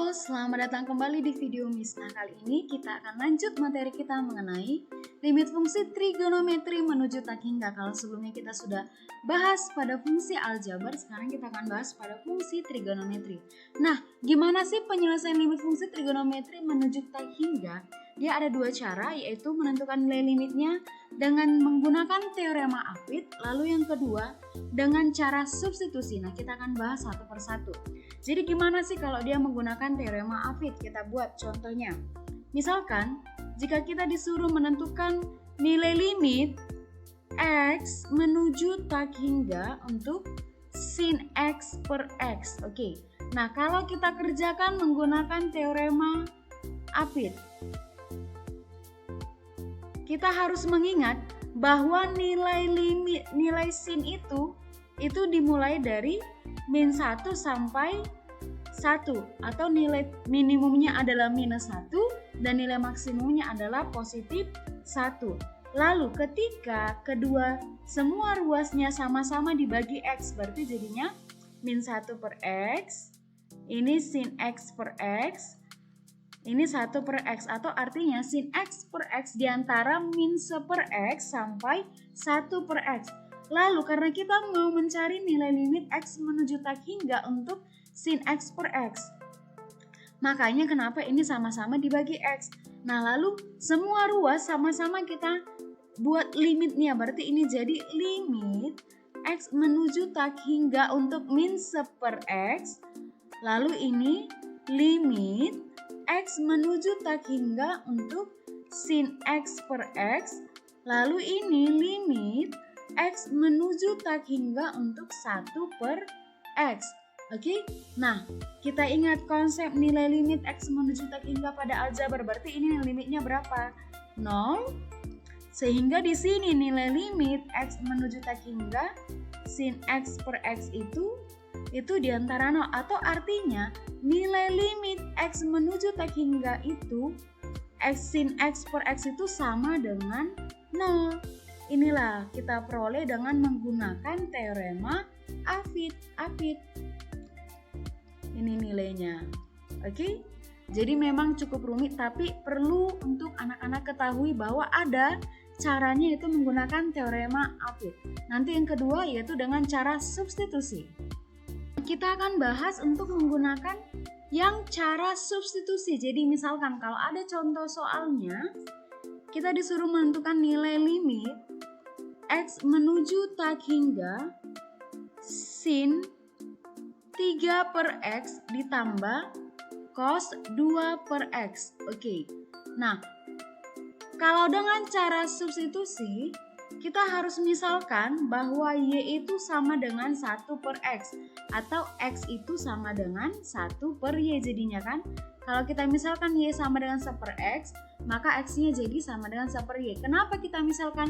Halo, selamat datang kembali di video Miss. Nah, kali ini kita akan lanjut materi kita mengenai limit fungsi trigonometri menuju tak hingga. Kalau sebelumnya kita sudah bahas pada fungsi aljabar, sekarang kita akan bahas pada fungsi trigonometri. Nah, gimana sih penyelesaian limit fungsi trigonometri menuju tak hingga? Dia ada dua cara, yaitu menentukan nilai limitnya dengan menggunakan teorema Apit, lalu yang kedua dengan cara substitusi. Nah, kita akan bahas satu persatu. Jadi gimana sih kalau dia menggunakan teorema Apit? Kita buat contohnya. Misalkan, jika kita disuruh menentukan nilai limit X menuju tak hingga untuk sin X per X. Oke. Nah, kalau kita kerjakan menggunakan teorema Apit, kita harus mengingat bahwa nilai sin itu dimulai dari min 1 sampai 1, atau nilai minimumnya adalah minus 1 dan nilai maksimumnya adalah positif 1. Lalu ketika kedua semua ruasnya sama-sama dibagi X, berarti jadinya min 1 per X, ini sin X per X, ini 1 per X, atau artinya sin X per X diantara min 1 per X sampai 1 per X. Lalu karena kita mau mencari nilai limit X menuju tak hingga untuk sin X per X, makanya kenapa ini sama-sama dibagi X. Nah, lalu semua ruas sama-sama kita buat limitnya, berarti ini jadi limit X menuju tak hingga untuk min 1 per X, lalu ini limit X menuju tak hingga untuk sin X per X, lalu ini limit X menuju tak hingga untuk 1 per X. Oke, nah kita ingat konsep nilai limit X menuju tak hingga pada aljabar, berarti ini limitnya berapa? 0. Sehingga di sini nilai limit X menuju tak hingga sin X per X itu diantara 0, atau artinya nilai limit X menuju tak hingga itu X sin X per X itu sama dengan 0. Inilah kita peroleh dengan menggunakan teorema Apit. Ini nilainya. Oke? Jadi memang cukup rumit, tapi perlu untuk anak-anak ketahui bahwa ada caranya, itu menggunakan teorema Apit. Nanti yang kedua yaitu dengan cara substitusi. Kita akan bahas untuk menggunakan yang cara substitusi. Jadi misalkan kalau ada contoh soalnya, kita disuruh menentukan nilai limit X menuju tak hingga sin 3 per X ditambah cos 2 per X. Oke. Nah, kalau dengan cara substitusi, kita harus misalkan bahwa Y itu sama dengan 1 per X, atau X itu sama dengan 1 per Y jadinya kan. Kalau kita misalkan Y sama dengan 1 per X, maka X-nya jadi sama dengan 1 per Y. Kenapa kita misalkan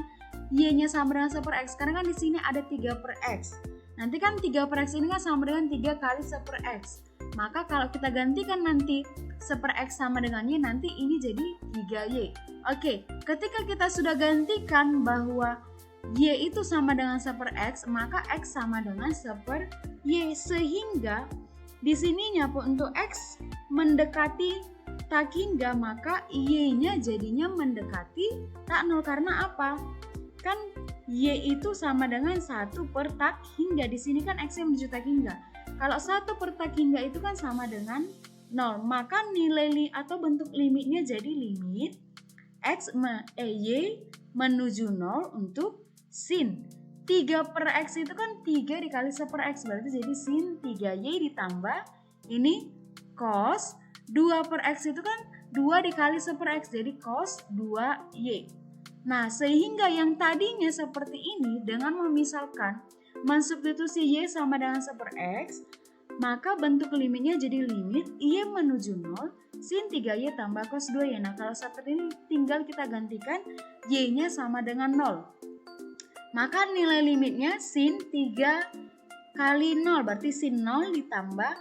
Y-nya sama dengan 1 per X? Karena kan di sini ada 3 per X. Nanti kan 3 per X ini kan sama dengan 3 kali 1 per X. Maka kalau kita gantikan nanti 1 per X sama dengan Y, nanti ini jadi 3Y. Oke, ketika kita sudah gantikan bahwa Y itu sama dengan 1 per X, maka X sama dengan 1 per Y. Sehingga di sininya untuk X mendekati tak hingga, maka Y-nya jadinya mendekati tak 0. Karena apa? Kan Y itu sama dengan 1 per tak hingga. Di sini kan X yang menuju tak hingga. Kalau 1 per tak hingga itu kan sama dengan 0. Maka nilai atau bentuk limitnya jadi limit Y menuju 0 untuk sin 3 per X itu kan 3 dikali 1 per X, berarti jadi sin 3Y ditambah ini cos 2 per X itu kan 2 dikali 1 per X, jadi cos 2Y. Nah, sehingga yang tadinya seperti ini dengan memisalkan mensubstitusi Y sama dengan 1 per X, maka bentuk limitnya jadi limit Y menuju 0 sin 3Y tambah cos 2Y. Nah, kalau seperti ini tinggal kita gantikan Y-nya sama dengan 0. Maka nilai limitnya sin 3 kali 0, berarti sin 0 ditambah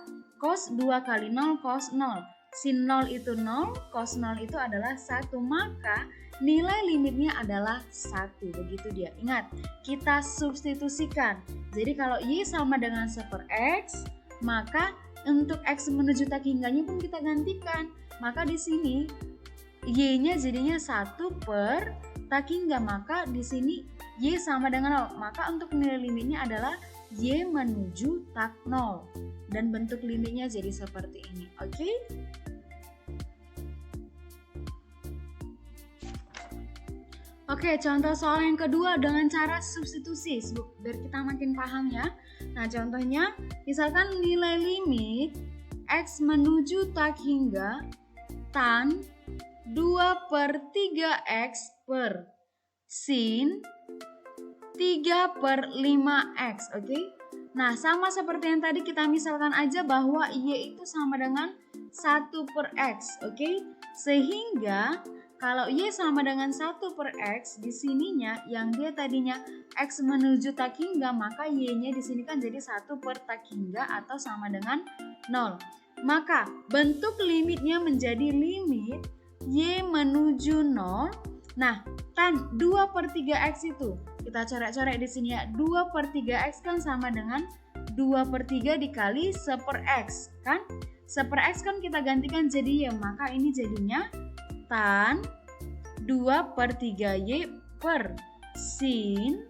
cos 2 kali 0 cos 0. Sin 0 itu 0, cos 0 itu adalah 1, maka nilai limitnya adalah 1. Begitu dia. Ingat, kita substitusikan. Jadi kalau Y sama dengan 1 per X, maka untuk X menuju tak hingganya pun kita gantikan. Maka di sini Y-nya jadinya 1 per tak hingga. Maka di sini Y sama dengan 0. Maka untuk nilai limitnya adalah Y menuju tak 0. Dan bentuk limitnya jadi seperti ini. Oke? Oke, contoh soal yang kedua dengan cara substitusi, biar kita makin paham ya. Nah, contohnya, misalkan nilai limit X menuju tak hingga tan 2 per 3X per sin 3 per 5X, oke? Nah, sama seperti yang tadi kita misalkan aja bahwa Y itu sama dengan 1 per X, oke? Sehingga kalau Y sama dengan 1 per X, di sininya yang dia tadinya X menuju tak hingga, maka Y-nya di sini kan jadi 1 per tak hingga atau sama dengan 0. Maka bentuk limitnya menjadi limit Y menuju 0. Nah, tan 2 per 3X itu, kita coret-coret di sini ya, 2 per 3X kan sama dengan 2 per 3 dikali 1 per X, kan? 1 per X kan kita gantikan jadi Y, maka ini jadinya tan 2 per 3Y per sin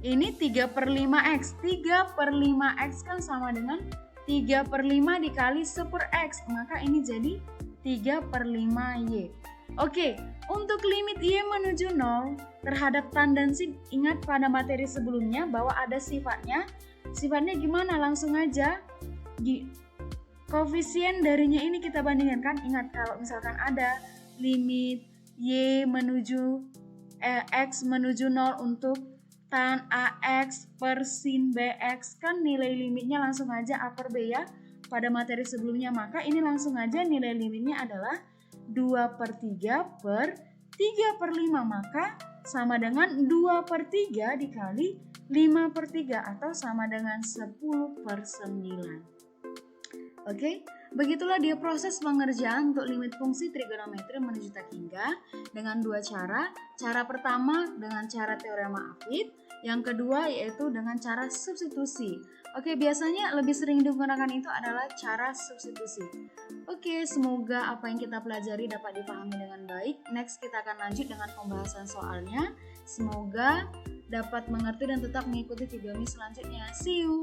ini 3 per 5X. 3 per 5X kan sama dengan 3 per 5 dikali 1 per X, maka ini jadi 3 per 5Y. Oke, untuk limit Y menuju 0 terhadap tan dan sin, ingat pada materi sebelumnya bahwa ada sifatnya. Sifatnya gimana? Langsung aja koefisien darinya ini kita bandingkan, kan? Ingat kalau misalkan ada limit Y menuju X menuju 0 untuk tan AX per sin BX, kan nilai limitnya langsung aja A per B ya pada materi sebelumnya. Maka ini langsung aja nilai limitnya adalah 2 per 3 per 3 per 5, maka sama dengan 2 per 3 dikali 5 per 3 atau sama dengan 10 per 9. Oke, begitulah dia proses pengerjaan untuk limit fungsi trigonometri menuju tak hingga dengan dua cara. Cara pertama dengan cara teorema Apit, yang kedua yaitu dengan cara substitusi. Oke, biasanya lebih sering digunakan itu adalah cara substitusi. Oke, semoga apa yang kita pelajari dapat dipahami dengan baik. Next kita akan lanjut dengan pembahasan soalnya. Semoga dapat mengerti dan tetap mengikuti video ini selanjutnya. See you!